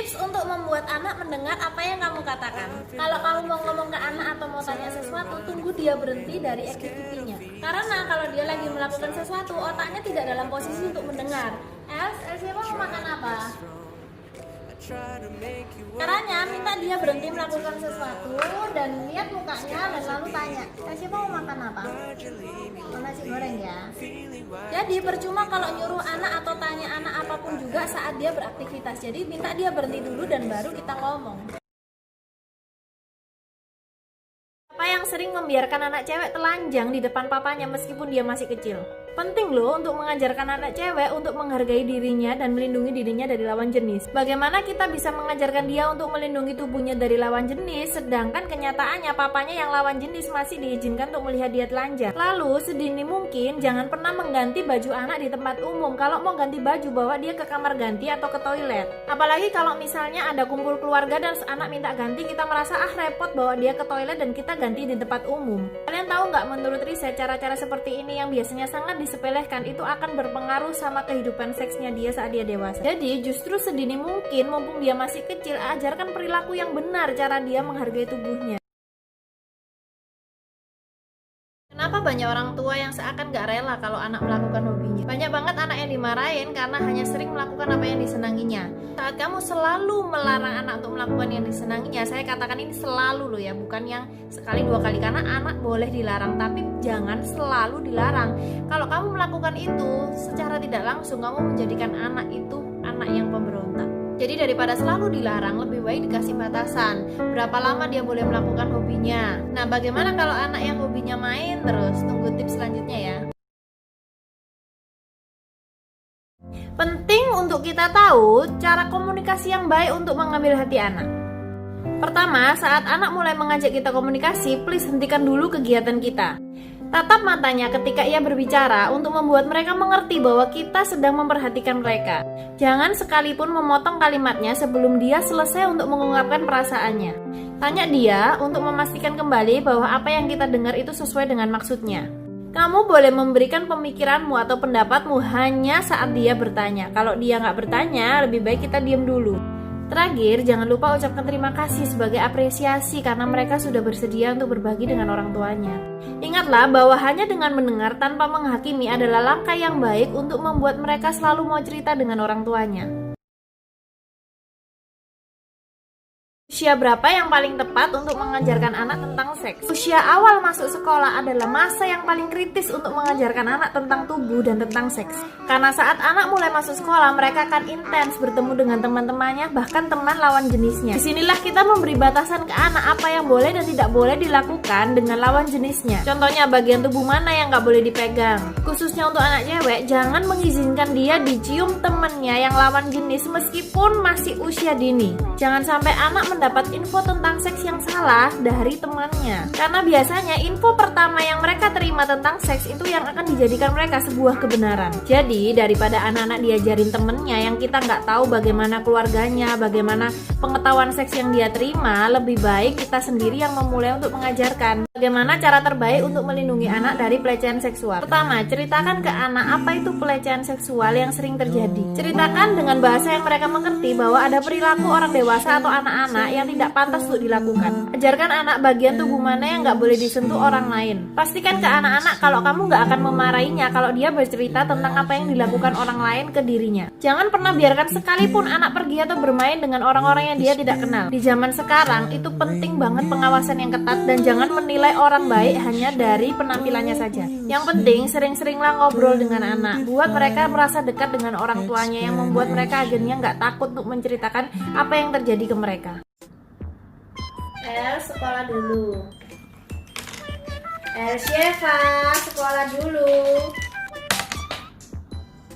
Tips untuk membuat anak mendengar apa yang kamu katakan. Kalau kamu mau ngomong ke anak atau mau tanya sesuatu, tunggu dia berhenti dari aktivitinya. Karena kalau dia lagi melakukan sesuatu, otaknya tidak dalam posisi untuk mendengar. Siapa mau makan apa? Caranya minta dia berhenti melakukan sesuatu dan lihat mukanya dan lalu tanya, siapa mau makan apa? Mau nasi goreng ya. Jadi percuma kalau nyuruh anak atau tanya anak apapun juga saat dia beraktivitas. Jadi minta dia berhenti dulu dan baru kita ngomong. Apa yang sering membiarkan anak cewek telanjang di depan papanya meskipun dia masih kecil? Penting loh untuk mengajarkan anak cewek untuk menghargai dirinya dan melindungi dirinya dari lawan jenis. Bagaimana kita bisa mengajarkan dia untuk melindungi tubuhnya dari lawan jenis, sedangkan kenyataannya papanya yang lawan jenis masih diizinkan untuk melihat dia telanjang. Lalu sedini mungkin jangan pernah mengganti baju anak di tempat umum. Kalau mau ganti baju, bawa dia ke kamar ganti atau ke toilet. Apalagi kalau misalnya ada kumpul keluarga dan anak minta ganti, kita merasa repot bawa dia ke toilet dan kita ganti di tempat umum. Kalian tahu nggak, menurut riset, cara-cara seperti ini yang biasanya sangat disepelekan itu akan berpengaruh sama kehidupan seksnya dia saat dia dewasa. Jadi justru sedini mungkin, mumpung dia masih kecil, ajarkan perilaku yang benar, cara dia menghargai tubuhnya. Kenapa banyak orang tua yang seakan gak rela kalau anak melakukan hobinya? Banyak banget anak yang dimarahin karena hanya sering melakukan apa yang disenanginya. Saat kamu selalu melarang anak untuk melakukan yang disenanginya, saya katakan ini selalu loh ya, bukan yang sekali dua kali. Karena anak boleh dilarang, tapi jangan selalu dilarang. Kalau kamu melakukan itu secara tidak langsung, kamu menjadikan anak itu anak yang pemberontak. Jadi daripada selalu dilarang, lebih baik dikasih batasan. Berapa lama dia boleh melakukan hobinya. Nah, bagaimana kalau anak yang hobinya main terus? Tunggu tips selanjutnya ya. Penting untuk kita tahu cara komunikasi yang baik untuk mengambil hati anak. Pertama, saat anak mulai mengajak kita komunikasi, please hentikan dulu kegiatan kita. Tatap matanya ketika ia berbicara untuk membuat mereka mengerti bahwa kita sedang memperhatikan mereka. Jangan sekalipun memotong kalimatnya sebelum dia selesai untuk mengungkapkan perasaannya. Tanya dia untuk memastikan kembali bahwa apa yang kita dengar itu sesuai dengan maksudnya. Kamu boleh memberikan pemikiranmu atau pendapatmu hanya saat dia bertanya. Kalau dia nggak bertanya, lebih baik kita diam dulu. Terakhir, jangan lupa ucapkan terima kasih sebagai apresiasi karena mereka sudah bersedia untuk berbagi dengan orang tuanya. Ingatlah bahwa hanya dengan mendengar tanpa menghakimi adalah langkah yang baik untuk membuat mereka selalu mau cerita dengan orang tuanya. Usia berapa yang paling tepat untuk mengajarkan anak tentang seks? Usia awal masuk sekolah adalah masa yang paling kritis untuk mengajarkan anak tentang tubuh dan tentang seks. Karena saat anak mulai masuk sekolah, mereka akan intens bertemu dengan teman-temannya, bahkan teman lawan jenisnya. Disinilah kita memberi batasan ke anak apa yang boleh dan tidak boleh dilakukan dengan lawan jenisnya. Contohnya, bagian tubuh mana yang nggak boleh dipegang. Khususnya untuk anak cewek, jangan mengizinkan dia dicium temannya yang lawan jenis meskipun masih usia dini. Jangan sampai anak mendapat info tentang seks yang salah dari temannya. Karena biasanya info pertama yang mereka terima tentang seks itu yang akan dijadikan mereka sebuah kebenaran. Jadi daripada anak-anak diajarin temennya yang kita nggak tahu bagaimana keluarganya, bagaimana pengetahuan seks yang dia terima, lebih baik kita sendiri yang memulai untuk mengajarkan bagaimana cara terbaik untuk melindungi anak dari pelecehan seksual. Pertama, ceritakan ke anak apa itu pelecehan seksual yang sering terjadi. Ceritakan dengan bahasa yang mereka mengerti bahwa ada perilaku orang dewasa atau anak-anak yang tidak pantas untuk dilakukan. Ajarkan anak bagian tubuh mana yang nggak boleh disentuh orang lain. Pastikan ke anak-anak kalau kamu nggak akan memarahinya kalau dia bercerita tentang apa yang dilakukan orang lain ke dirinya. Jangan pernah biarkan sekalipun anak pergi atau bermain dengan orang-orang yang dia tidak kenal. Di zaman sekarang itu penting banget pengawasan yang ketat dan jangan menilai orang baik hanya dari penampilannya saja. Yang penting sering-seringlah ngobrol dengan anak. Buat mereka merasa dekat dengan orang tuanya yang membuat mereka akhirnya nggak takut untuk menceritakan apa yang terjadi ke mereka. Sekolah dulu. Syefa, sekolah dulu.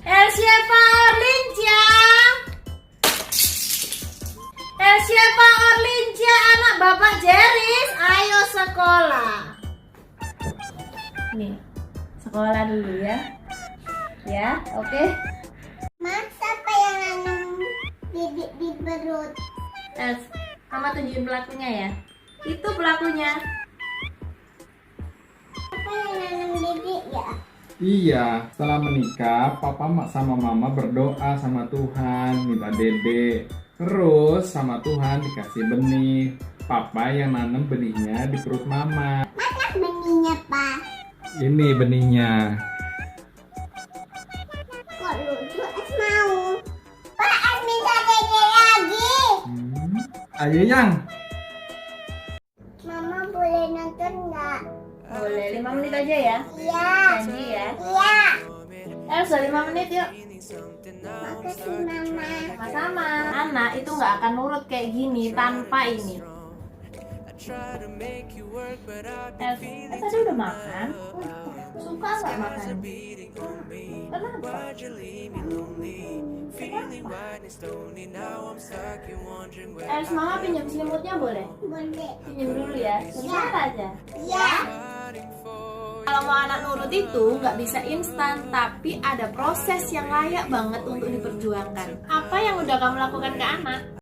Syefa Orlinja. Syefa Orlinja, anak Bapak Jeris, ayo sekolah. Nih, sekolah dulu ya. Ya, oke. Mas, apa yang nanam bibit di perut? Mama tunjukin pelakunya ya. Itu pelakunya. Apa yang nanam bibit ya? Iya, setelah menikah, papa sama mama berdoa sama Tuhan, minta dede. Terus sama Tuhan dikasih benih. Papa yang nanam benihnya di perut mama. Mana benihnya, Pak? Ini benihnya. Kok lucu? Es mau. Pak, es minta dede lagi. Ayo yang. Mama boleh nonton nggak? Boleh 5 menit aja ya. Iya. Janji ya. Iya. Elsa 5 menit yuk. Makasih, Mama. Sama-sama. Anak itu nggak akan nurut kayak gini tanpa ini. Elsa tadi udah makan. Suka nggak makan? Kenapa? Els, mama pinjam selimutnya boleh? Boleh. Pinjam dulu ya, sebentar aja. Iya. Kalau mau anak nurut itu nggak bisa instan, tapi ada proses yang layak banget untuk diperjuangkan. Apa yang udah kamu lakukan ke anak?